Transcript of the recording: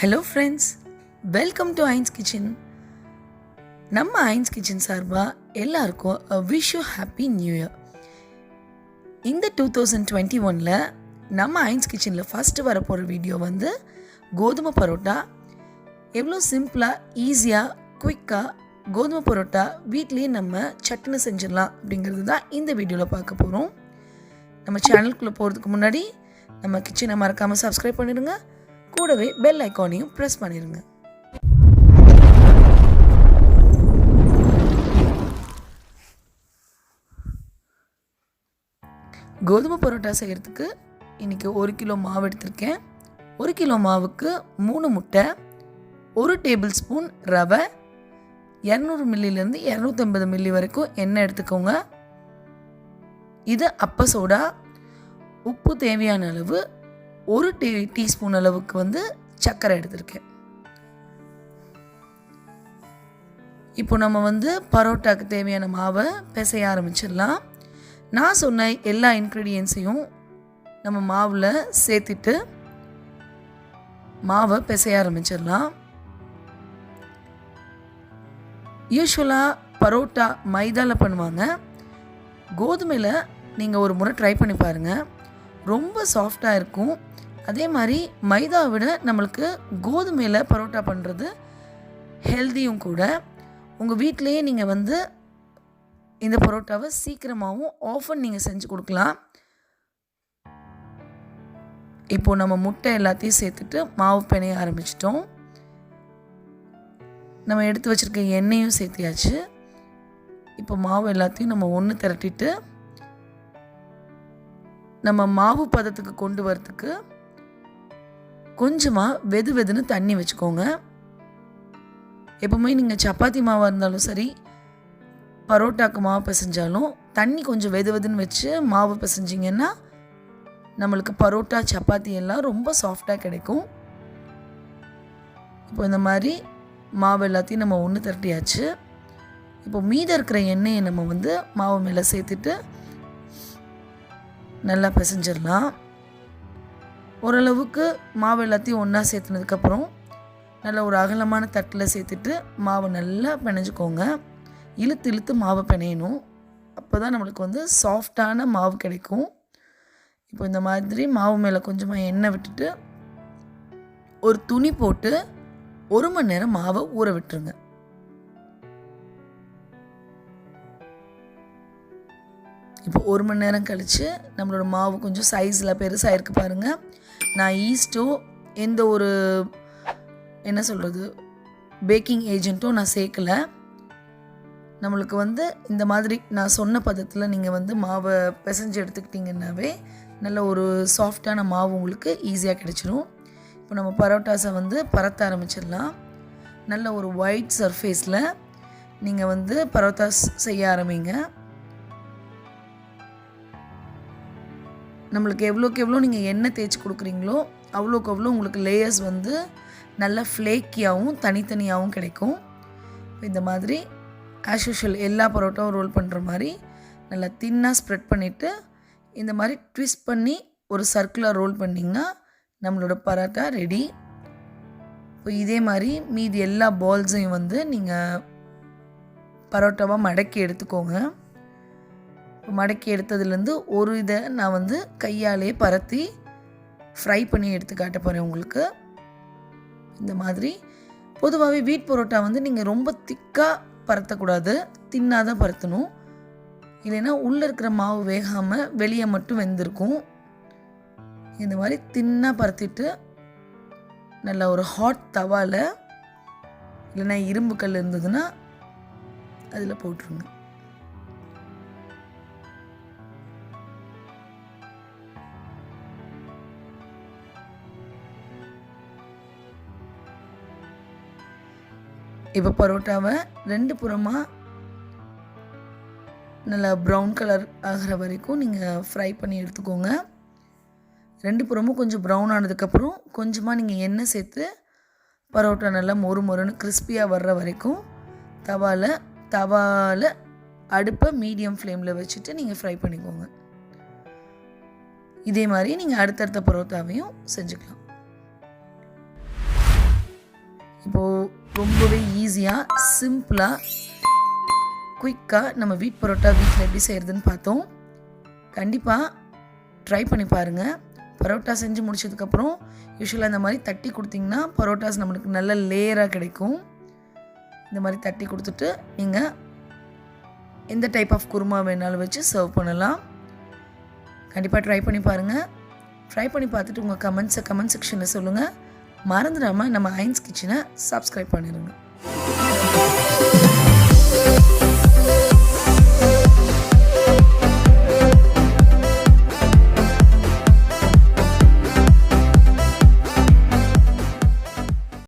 Hello friends, welcome to ஐன்ஸ் kitchen. நம்ம ஐன்ஸ் kitchen சார்பாக எல்லாருக்கும் wish you happy new year. இந்த 2021 நம்ம ஐன்ஸ் கிச்சனில் ஃபஸ்ட்டு வரப்போகிற வீடியோ வந்து கோதுமை பரோட்டா. எவ்வளோ சிம்பிளாக ஈஸியாக குயிக்காக கோதுமை பரோட்டா வீட்லேயே நம்ம சட்டுன்னு செஞ்சிடலாம் அப்படிங்கிறது தான் இந்த வீடியோவில் பார்க்க போகிறோம். நம்ம சேனலுக்குள்ளே போகிறதுக்கு முன்னாடி நம்ம கிச்சனை மறக்காமல் சப்ஸ்கிரைப் பண்ணிடுங்க, கூடவே பெல் ஐக்கானையும் ப்ரெஸ் பண்ணிடுங்க. கோதுமை பரோட்டா செய்கிறதுக்கு இன்றைக்கி 1 கிலோ மாவு எடுத்திருக்கேன். 1 கிலோ மாவுக்கு 3 முட்டை, 1 டேபிள் ஸ்பூன் ரவை, 200 மில்லிலேருந்து 250 மில்லி வரைக்கும் எண்ணெய் எடுத்துக்கோங்க. இது அப்ப சோடா, உப்பு தேவையான அளவு, 1 டீஸ்பூன் அளவுக்கு வந்து சர்க்கரை எடுத்திருக்கேன். இப்போ நம்ம வந்து பரோட்டாக்கு தேவையான மாவை பிசைய ஆரம்பிச்சிடலாம். நான் சொன்ன எல்லா இன்க்ரீடியன்ஸையும் நம்ம மாவில் சேர்த்துட்டு மாவை பிசைய ஆரம்பிச்சிடலாம். யூஸ்வலாக பரோட்டா மைதாவில் பண்ணுவாங்க. கோதுமையில் நீங்கள் ஒரு முறை ட்ரை பண்ணி பாருங்கள், ரொம்ப சாஃப்டாக இருக்கும். அதே மாதிரி மைதாவை விட நம்மளுக்கு கோதுமையில் பரோட்டா பண்ணுறது ஹெல்த்தியும் கூட. உங்கள் வீட்டிலையே நீங்கள் வந்து இந்த பரோட்டாவை சீக்கிரமாகவும் ஆஃபன் நீங்கள் செஞ்சு கொடுக்கலாம். இப்போது நம்ம முட்டை எல்லாத்தையும் சேர்த்துட்டு மாவு பிணைய ஆரம்பிச்சிட்டோம். நம்ம எடுத்து வச்சுருக்க எண்ணெயும் சேர்த்தியாச்சு. இப்போ மாவு எல்லாத்தையும் நம்ம ஒன்று திரட்டிட்டு நம்ம மாவு பதத்துக்கு கொண்டு வரத்துக்கு கொஞ்சமாக வெதுன்னு தண்ணி வச்சுக்கோங்க. எப்போவுமே நீங்கள் சப்பாத்தி மாவாக இருந்தாலும் சரி, பரோட்டாக்கு மாவு பிசைஞ்சாலும் தண்ணி கொஞ்சம் வெதுன்னு வச்சு மாவு பிசைஞ்சிங்கன்னா நம்மளுக்கு பரோட்டா சப்பாத்தி எல்லாம் ரொம்ப சாஃப்டாக கிடைக்கும். இப்போ இந்த மாதிரி மாவு எல்லாத்தையும் நம்ம ஒன்று திரட்டியாச்சு. இப்போ மீதம் இருக்கிற எண்ணெயை நம்ம வந்து மாவு மேலே சேர்த்துட்டு நல்லா பிசைஞ்சிடலாம். ஓரளவுக்கு மாவு எல்லாத்தையும் ஒன்றா சேர்த்துனதுக்கப்புறம் நல்லா ஒரு அகலமான தட்டில் சேர்த்துட்டு மாவை நல்லா பிணைஞ்சிக்கோங்க. இழுத்து மாவை பிணையணும். அப்போ தான் நம்மளுக்கு வந்து சாஃப்டான மாவு கிடைக்கும். இப்போ இந்த மாதிரி மாவு மேலே கொஞ்சமாக எண்ணெய் விட்டுட்டு ஒரு துணி போட்டு 1 மணி நேரம் மாவை ஊற விட்டுருங்க. இப்போ 1 மணி நேரம் கழித்து நம்மளோட மாவு கொஞ்சம் சைஸில் பெருசாக இருக்குது பாருங்கள். நான் ஈஸ்ட்டோ எந்த ஒரு என்ன சொல்கிறது பேக்கிங் ஏஜென்ட்டோ நான் சேர்க்கலை. நம்மளுக்கு வந்து இந்த மாதிரி நான் சொன்ன பதத்தில் நீங்கள் வந்து மாவை பிசைஞ்சு எடுத்துக்கிட்டிங்கன்னாவே நல்ல ஒரு சாஃப்டான மாவு உங்களுக்கு ஈஸியாக கிடச்சிரும். இப்போ நம்ம பரோட்டாஸை வந்து பரத்த ஆரம்பிச்சிடலாம். நல்ல ஒரு ஒயிட் சர்ஃபேஸில் நீங்கள் வந்து பரோட்டாஸ் செய்ய ஆரம்பிங்க. நம்மளுக்கு எவ்வளோக்கு எவ்வளோ நீங்கள் எண்ணெய் தேய்ச்சி கொடுக்குறீங்களோ அவ்வளோக்கு அவ்வளோ உங்களுக்கு லேயர்ஸ் வந்து நல்லா ஃப்ளேக்கியாகவும் தனித்தனியாகவும் கிடைக்கும். இந்த மாதிரி ஆஸ் யூஷுவல் எல்லா பரோட்டாவும் ரோல் பண்ணுற மாதிரி நல்லா தின்னாக ஸ்ப்ரெட் பண்ணிவிட்டு இந்த மாதிரி ட்விஸ்ட் பண்ணி ஒரு சர்க்குலர் ரோல் பண்ணிங்கன்னா நம்மளோட பரோட்டா ரெடி. இப்போ இதே மாதிரி மீதி எல்லா பால்ஸையும் வந்து நீங்கள் பரோட்டாவாக மடக்கி எடுத்துக்கோங்க. மடக்கி எடுத்ததுலேருந்து ஒரு இதை நான் வந்து கையாலே பரத்தி ஃப்ரை பண்ணி எடுத்து காட்ட போகிறேன் உங்களுக்கு. இந்த மாதிரி பொதுவாகவே வீட் பரோட்டா வந்து நீங்கள் ரொம்ப திக்காக பரத்தக்கூடாது, தின்னாக தான் பரத்தணும். இல்லைன்னா உள்ளே இருக்கிற மாவு வேகாமல் வெளியே மட்டும் வெந்திருக்கும். இந்த மாதிரி தின்னாக பரத்திட்டு நல்லா ஒரு ஹாட் தவாவில் இல்லைன்னா இரும்பு கல் இருந்ததுன்னா அதில் போட்டுருங்க. இப்போ பரோட்டாவை 2 புறமாக நல்லா ப்ரௌன் கலர் ஆகிற வரைக்கும் நீங்கள் ஃப்ரை பண்ணி எடுத்துக்கோங்க. 2 புறமும் கொஞ்சம் ப்ரௌன் ஆனதுக்கப்புறம் கொஞ்சமாக நீங்கள் எண்ணெய் சேர்த்து பரோட்டா நல்லா மொறுன்னு கிறிஸ்பியாக வர்ற வரைக்கும் தவாவில் அடுப்பை மீடியம் ஃப்ளேமில் வச்சுட்டு நீங்கள் ஃப்ரை பண்ணிக்கோங்க. இதே மாதிரி நீங்கள் அடுத்தடுத்த பரோட்டாவையும் செஞ்சுக்கலாம். இப்போது ரொம்பவே ஈஸியாக சிம்பிளாக குயிக்காக நம்ம வீட் பரோட்டா வீட்டில் எப்படி செய்கிறதுன்னு பார்த்தோம். கண்டிப்பாக ட்ரை பண்ணி பாருங்கள். பரோட்டா செஞ்சு முடிச்சதுக்கப்புறம் யூஸ்வலாக இந்த மாதிரி தட்டி கொடுத்திங்கன்னா பரோட்டாஸ் நம்மளுக்கு நல்ல லேயராக கிடைக்கும். இந்த மாதிரி தட்டி கொடுத்துட்டு நீங்கள் எந்த டைப் ஆஃப் குருமா வேணாலும் வச்சு சர்வ் பண்ணலாம். கண்டிப்பாக ட்ரை பண்ணி பாருங்கள். ட்ரை பண்ணி பார்த்துட்டு உங்கள் கமெண்ட் செக்ஷனில் சொல்லுங்கள். மறந்துடாமல் நம்ம அயன்ஸ் கிச்சனை சப்ஸ்கிரைப் பண்ணிடுங்க.